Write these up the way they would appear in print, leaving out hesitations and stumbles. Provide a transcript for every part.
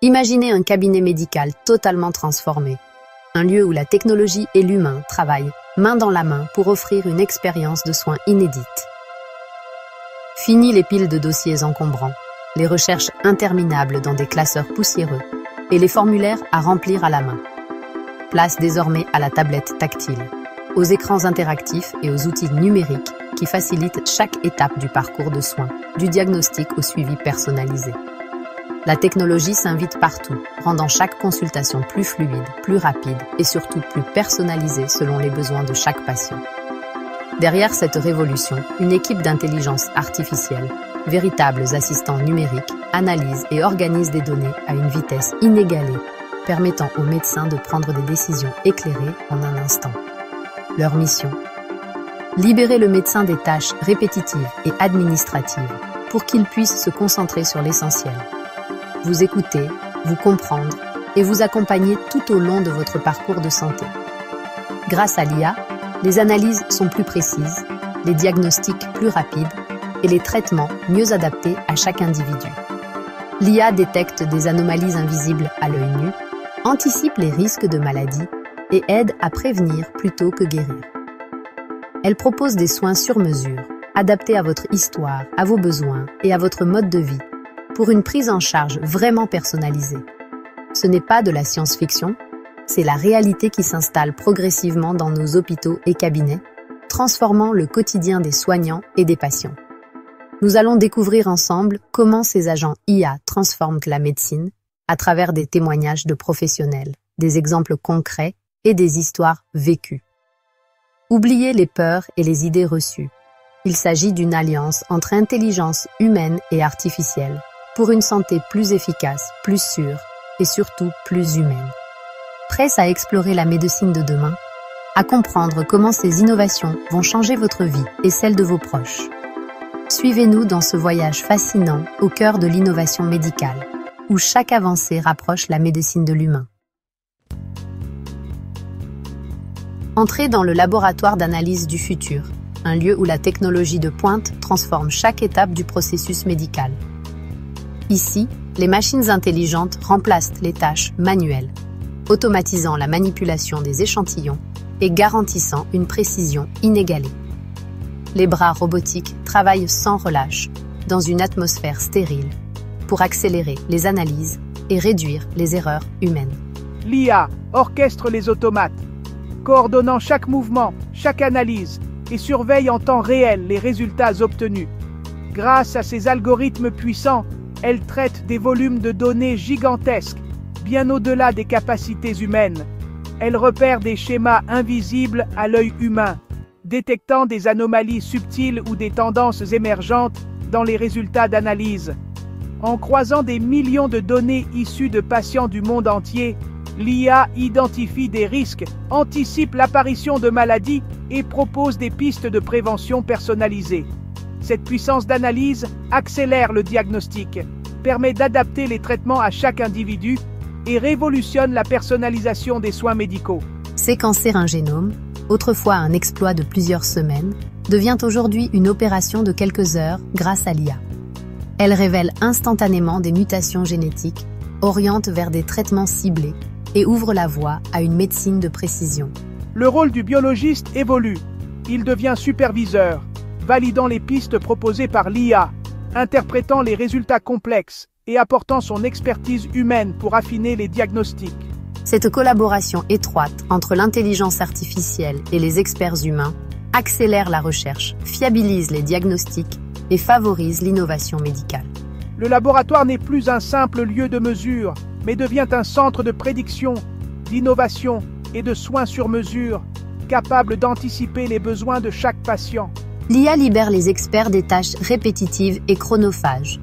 Imaginez un cabinet médical totalement transformé, un lieu où la technologie et l'humain travaillent main dans la main pour offrir une expérience de soins inédite. Fini les piles de dossiers encombrants, les recherches interminables dans des classeurs poussiéreux et les formulaires à remplir à la main. Place désormais à la tablette tactile, aux écrans interactifs et aux outils numériques qui facilitent chaque étape du parcours de soins, du diagnostic au suivi personnalisé. La technologie s'invite partout, rendant chaque consultation plus fluide, plus rapide et surtout plus personnalisée selon les besoins de chaque patient. Derrière cette révolution, une équipe d'intelligence artificielle, véritables assistants numériques, analyse et organise des données à une vitesse inégalée, permettant aux médecins de prendre des décisions éclairées en un instant. Leur mission: libérer le médecin des tâches répétitives et administratives pour qu'il puisse se concentrer sur l'essentiel. Vous écouter, vous comprendre et vous accompagner tout au long de votre parcours de santé. Grâce à l'IA, les analyses sont plus précises, les diagnostics plus rapides et les traitements mieux adaptés à chaque individu. L'IA détecte des anomalies invisibles à l'œil nu, anticipe les risques de maladie et aide à prévenir plutôt que guérir. Elle propose des soins sur mesure, adaptés à votre histoire, à vos besoins et à votre mode de vie, pour une prise en charge vraiment personnalisée. Ce n'est pas de la science-fiction, c'est la réalité qui s'installe progressivement dans nos hôpitaux et cabinets, transformant le quotidien des soignants et des patients. Nous allons découvrir ensemble comment ces agents IA transforment la médecine à travers des témoignages de professionnels, des exemples concrets et des histoires vécues. Oubliez les peurs et les idées reçues. Il s'agit d'une alliance entre intelligence humaine et artificielle, pour une santé plus efficace, plus sûre et surtout plus humaine. Prêts à explorer la médecine de demain? À comprendre comment ces innovations vont changer votre vie et celle de vos proches? Suivez-nous dans ce voyage fascinant au cœur de l'innovation médicale, où chaque avancée rapproche la médecine de l'humain. Entrez dans le laboratoire d'analyse du futur, un lieu où la technologie de pointe transforme chaque étape du processus médical. Ici, les machines intelligentes remplacent les tâches manuelles, automatisant la manipulation des échantillons et garantissant une précision inégalée. Les bras robotiques travaillent sans relâche, dans une atmosphère stérile, pour accélérer les analyses et réduire les erreurs humaines. L'IA orchestre les automates, coordonnant chaque mouvement, chaque analyse et surveille en temps réel les résultats obtenus. Grâce à ces algorithmes puissants, elle traite des volumes de données gigantesques, bien au-delà des capacités humaines. Elle repère des schémas invisibles à l'œil humain, détectant des anomalies subtiles ou des tendances émergentes dans les résultats d'analyse. En croisant des millions de données issues de patients du monde entier, l'IA identifie des risques, anticipe l'apparition de maladies et propose des pistes de prévention personnalisées. Cette puissance d'analyse accélère le diagnostic, permet d'adapter les traitements à chaque individu et révolutionne la personnalisation des soins médicaux. Séquencer un génome, autrefois un exploit de plusieurs semaines, devient aujourd'hui une opération de quelques heures grâce à l'IA. Elle révèle instantanément des mutations génétiques, oriente vers des traitements ciblés et ouvre la voie à une médecine de précision. Le rôle du biologiste évolue. Il devient superviseur, validant les pistes proposées par l'IA, interprétant les résultats complexes et apportant son expertise humaine pour affiner les diagnostics. Cette collaboration étroite entre l'intelligence artificielle et les experts humains accélère la recherche, fiabilise les diagnostics et favorise l'innovation médicale. Le laboratoire n'est plus un simple lieu de mesure, mais devient un centre de prédiction, d'innovation et de soins sur mesure, capable d'anticiper les besoins de chaque patient. L'IA libère les experts des tâches répétitives et chronophages,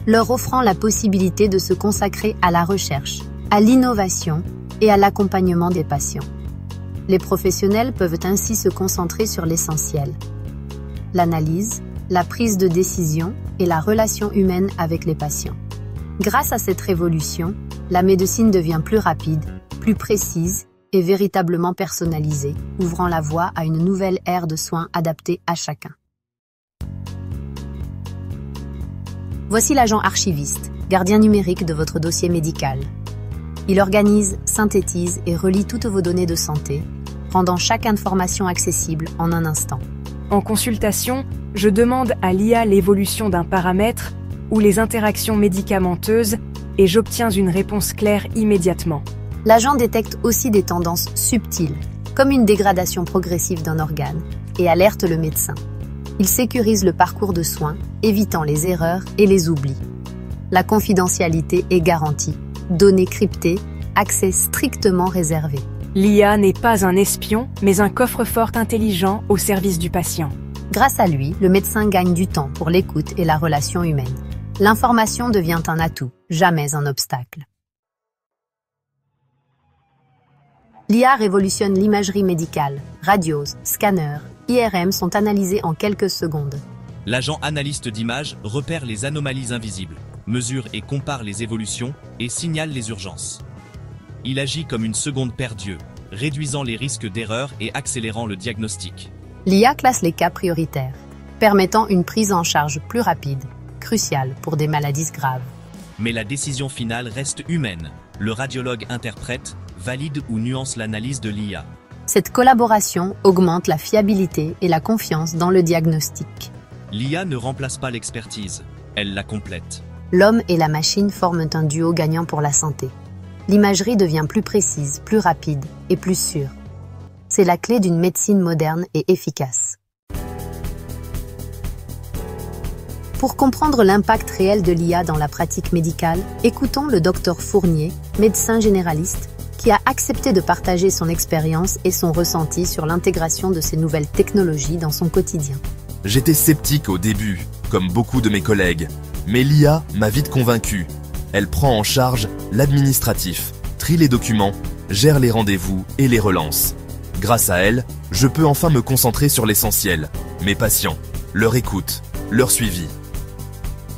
leur offrant la possibilité de se consacrer à la recherche, à l'innovation et à l'accompagnement des patients. Les professionnels peuvent ainsi se concentrer sur l'essentiel: l'analyse, la prise de décision et la relation humaine avec les patients. Grâce à cette révolution, la médecine devient plus rapide, plus précise et véritablement personnalisée, ouvrant la voie à une nouvelle ère de soins adaptés à chacun. Voici l'agent archiviste, gardien numérique de votre dossier médical. Il organise, synthétise et relie toutes vos données de santé, rendant chaque information accessible en un instant. En consultation, je demande à l'IA l'évolution d'un paramètre ou les interactions médicamenteuses et j'obtiens une réponse claire immédiatement. L'agent détecte aussi des tendances subtiles, comme une dégradation progressive d'un organe, et alerte le médecin. Il sécurise le parcours de soins, évitant les erreurs et les oublis. La confidentialité est garantie, données cryptées, accès strictement réservé. L'IA n'est pas un espion, mais un coffre-fort intelligent au service du patient. Grâce à lui, le médecin gagne du temps pour l'écoute et la relation humaine. L'information devient un atout, jamais un obstacle. L'IA révolutionne l'imagerie médicale. Radios, scanners, IRM sont analysés en quelques secondes. L'agent analyste d'images repère les anomalies invisibles, mesure et compare les évolutions et signale les urgences. Il agit comme une seconde paire d'yeux, réduisant les risques d'erreur et accélérant le diagnostic. L'IA classe les cas prioritaires, permettant une prise en charge plus rapide, cruciale pour des maladies graves. Mais la décision finale reste humaine. Le radiologue interprète, valide ou nuance l'analyse de l'IA. Cette collaboration augmente la fiabilité et la confiance dans le diagnostic. L'IA ne remplace pas l'expertise, elle la complète. L'homme et la machine forment un duo gagnant pour la santé. L'imagerie devient plus précise, plus rapide et plus sûre. C'est la clé d'une médecine moderne et efficace. Pour comprendre l'impact réel de l'IA dans la pratique médicale, écoutons le Dr Fournier, médecin généraliste, qui a accepté de partager son expérience et son ressenti sur l'intégration de ces nouvelles technologies dans son quotidien. J'étais sceptique au début, comme beaucoup de mes collègues, mais l'IA m'a vite convaincu. Elle prend en charge l'administratif, trie les documents, gère les rendez-vous et les relances. Grâce à elle, je peux enfin me concentrer sur l'essentiel, mes patients, leur écoute, leur suivi.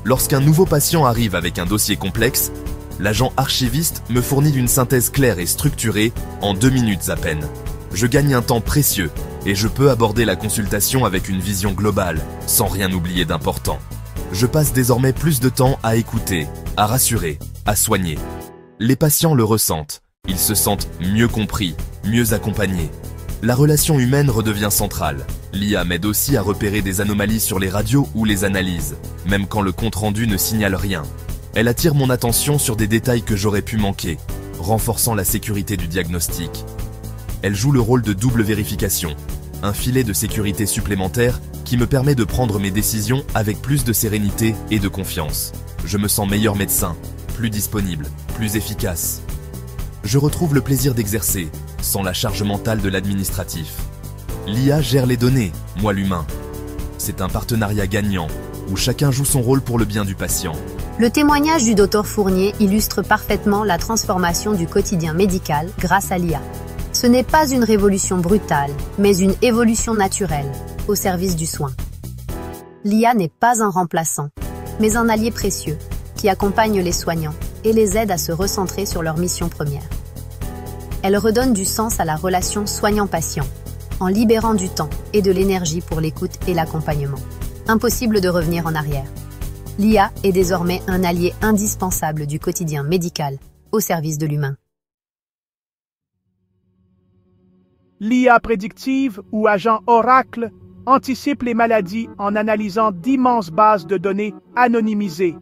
Lorsqu'un nouveau patient arrive avec un dossier complexe, l'agent archiviste me fournit une synthèse claire et structurée en 2 minutes à peine. Je gagne un temps précieux et je peux aborder la consultation avec une vision globale, sans rien oublier d'important. Je passe désormais plus de temps à écouter, à rassurer, à soigner. Les patients le ressentent, ils se sentent mieux compris, mieux accompagnés. La relation humaine redevient centrale. L'IA m'aide aussi à repérer des anomalies sur les radios ou les analyses, même quand le compte-rendu ne signale rien. Elle attire mon attention sur des détails que j'aurais pu manquer, renforçant la sécurité du diagnostic. Elle joue le rôle de double vérification, un filet de sécurité supplémentaire qui me permet de prendre mes décisions avec plus de sérénité et de confiance. Je me sens meilleur médecin, plus disponible, plus efficace. Je retrouve le plaisir d'exercer, sans la charge mentale de l'administratif. L'IA gère les données, moi l'humain. C'est un partenariat gagnant, où chacun joue son rôle pour le bien du patient. Le témoignage du Dr Fournier illustre parfaitement la transformation du quotidien médical grâce à l'IA. Ce n'est pas une révolution brutale, mais une évolution naturelle, au service du soin. L'IA n'est pas un remplaçant, mais un allié précieux, qui accompagne les soignants et les aide à se recentrer sur leur mission première. Elle redonne du sens à la relation soignant-patient, en libérant du temps et de l'énergie pour l'écoute et l'accompagnement. Impossible de revenir en arrière. L'IA est désormais un allié indispensable du quotidien médical, au service de l'humain. L'IA prédictive ou agent oracle anticipe les maladies en analysant d'immenses bases de données anonymisées.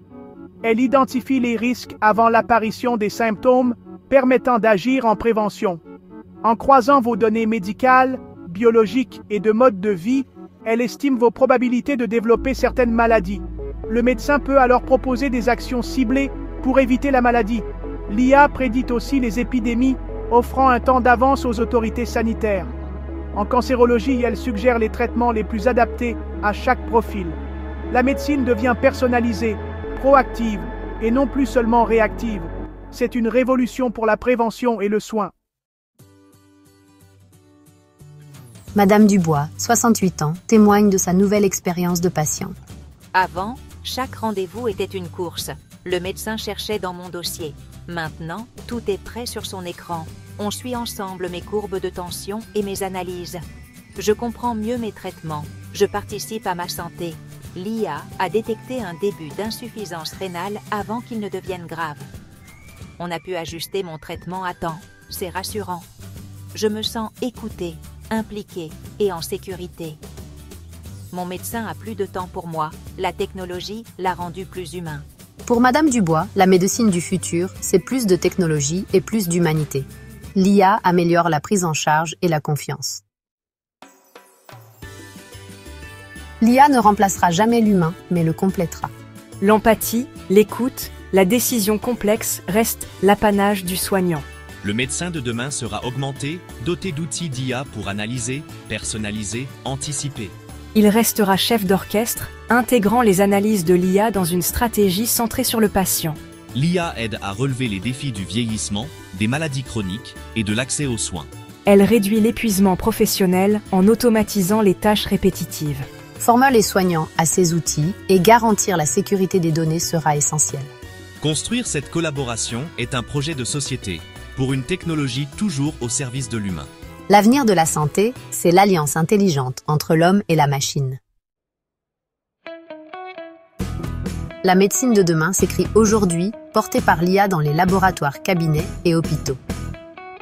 Elle identifie les risques avant l'apparition des symptômes, permettant d'agir en prévention. En croisant vos données médicales, biologiques et de mode de vie, elle estime vos probabilités de développer certaines maladies. Le médecin peut alors proposer des actions ciblées pour éviter la maladie. L'IA prédit aussi les épidémies, offrant un temps d'avance aux autorités sanitaires. En cancérologie, elle suggère les traitements les plus adaptés à chaque profil. La médecine devient personnalisée, proactive et non plus seulement réactive. C'est une révolution pour la prévention et le soin. Madame Dubois, 68 ans, témoigne de sa nouvelle expérience de patient. Avant, chaque rendez-vous était une course. Le médecin cherchait dans mon dossier. Maintenant, tout est prêt sur son écran. On suit ensemble mes courbes de tension et mes analyses. Je comprends mieux mes traitements. Je participe à ma santé. l'IA a détecté un début d'insuffisance rénale avant qu'il ne devienne grave. On a pu ajuster mon traitement à temps, c'est rassurant. Je me sens écoutée, impliquée et en sécurité. Mon médecin a plus de temps pour moi, la technologie l'a rendu plus humain. Pour Madame Dubois, la médecine du futur, c'est plus de technologie et plus d'humanité. L'IA améliore la prise en charge et la confiance. L'IA ne remplacera jamais l'humain, mais le complétera. L'empathie, l'écoute, la décision complexe restent l'apanage du soignant. Le médecin de demain sera augmenté, doté d'outils d'IA pour analyser, personnaliser, anticiper. Il restera chef d'orchestre, intégrant les analyses de l'IA dans une stratégie centrée sur le patient. L'IA aide à relever les défis du vieillissement, des maladies chroniques et de l'accès aux soins. Elle réduit l'épuisement professionnel en automatisant les tâches répétitives. Former les soignants à ces outils et garantir la sécurité des données sera essentiel. Construire cette collaboration est un projet de société, pour une technologie toujours au service de l'humain. L'avenir de la santé, c'est l'alliance intelligente entre l'homme et la machine. La médecine de demain s'écrit aujourd'hui, portée par l'IA dans les laboratoires, cabinets et hôpitaux.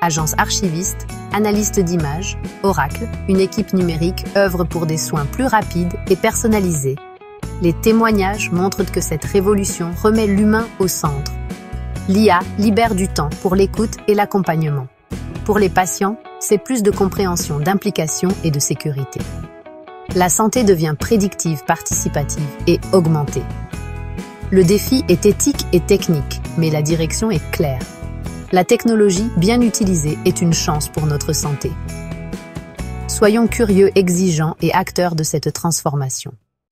Agence archiviste, analyste d'images, Oracle, une équipe numérique œuvre pour des soins plus rapides et personnalisés. Les témoignages montrent que cette révolution remet l'humain au centre. L'IA libère du temps pour l'écoute et l'accompagnement. Pour les patients, c'est plus de compréhension, d'implication et de sécurité. La santé devient prédictive, participative et augmentée. Le défi est éthique et technique, mais la direction est claire. La technologie, bien utilisée, est une chance pour notre santé. Soyons curieux, exigeants et acteurs de cette transformation.